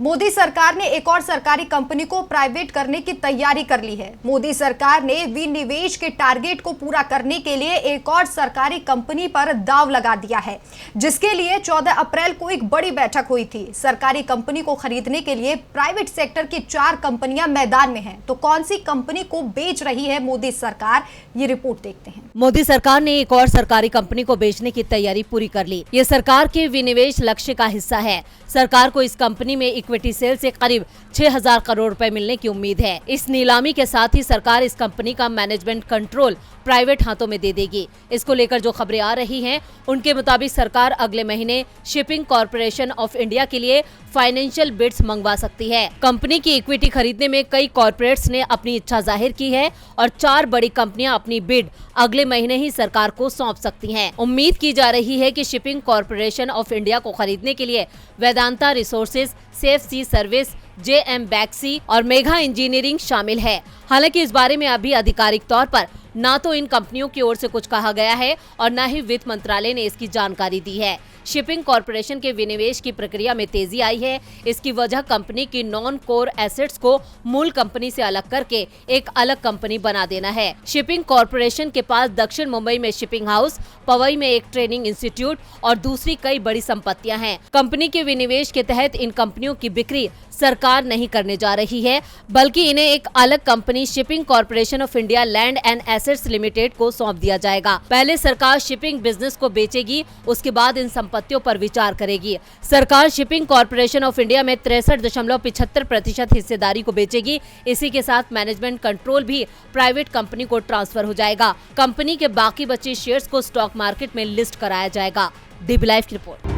मोदी सरकार ने एक और सरकारी कंपनी को प्राइवेट करने की तैयारी कर ली है। मोदी सरकार ने विनिवेश के टारगेट को पूरा करने के लिए एक और सरकारी कंपनी पर दांव लगा दिया है, जिसके लिए 14 अप्रैल को एक बड़ी बैठक हुई थी। सरकारी कंपनी को खरीदने के लिए प्राइवेट सेक्टर की 4 कंपनियां मैदान में हैं। तो कौन सी कंपनी को बेच रही है मोदी सरकार, ये रिपोर्ट देखते हैं। मोदी सरकार ने एक और सरकारी कंपनी को बेचने की तैयारी पूरी कर ली। ये सरकार के विनिवेश लक्ष्य का हिस्सा है। सरकार को इस कंपनी में इक्विटी सेल से करीब 6000 करोड़ रुपए मिलने की उम्मीद है। इस नीलामी के साथ ही सरकार इस कंपनी का मैनेजमेंट कंट्रोल प्राइवेट हाथों में दे देगी। इसको लेकर जो खबरें आ रही हैं, उनके मुताबिक सरकार अगले महीने शिपिंग कॉर्पोरेशन ऑफ इंडिया के लिए फाइनेंशियल बिड्स मंगवा सकती है। कंपनी की इक्विटी खरीदने में कई कॉर्पोरेट्स ने अपनी इच्छा जाहिर की है और 4 बड़ी कंपनियां अपनी बिड अगले महीने ही सरकार को सौंप सकती हैं। उम्मीद की जा रही है कि शिपिंग कॉर्पोरेशन ऑफ इंडिया को खरीदने के लिए वेदांता रिसोर्सेज, सेफ सी सर्विस, JM Baxi और मेघा इंजीनियरिंग शामिल है। हालांकि इस बारे में अभी आधिकारिक तौर पर ना तो इन कंपनियों की ओर से कुछ कहा गया है और न ही वित्त मंत्रालय ने इसकी जानकारी दी है। शिपिंग कॉर्पोरेशन के विनिवेश की प्रक्रिया में तेजी आई है। इसकी वजह कंपनी की नॉन कोर एसेट्स को मूल कंपनी से अलग करके एक अलग कंपनी बना देना है। शिपिंग कॉर्पोरेशन के पास दक्षिण मुंबई में शिपिंग हाउस, पवई में एक ट्रेनिंग इंस्टीट्यूट और दूसरी कई बड़ी संपत्तियां हैं। कंपनी के विनिवेश के तहत इन कंपनियों की बिक्री सरकार नहीं करने जा रही है, बल्कि इन्हें एक अलग company shipping corporation of India land and assets limited को सौंप दिया जाएगा। पहले सरकार शिपिंग बिजनेस को बेचेगी, उसके बाद इन संपत्तियों पर विचार करेगी। सरकार शिपिंग कॉर्पोरेशन ऑफ इंडिया में 63.75% हिस्सेदारी को बेचेगी। इसी के साथ मैनेजमेंट कंट्रोल भी प्राइवेट कंपनी को ट्रांसफर हो जाएगा। कंपनी के बाकी बचे शेयर्स को स्टॉक मार्केट में लिस्ट कराया जाएगा। DB Live की रिपोर्ट।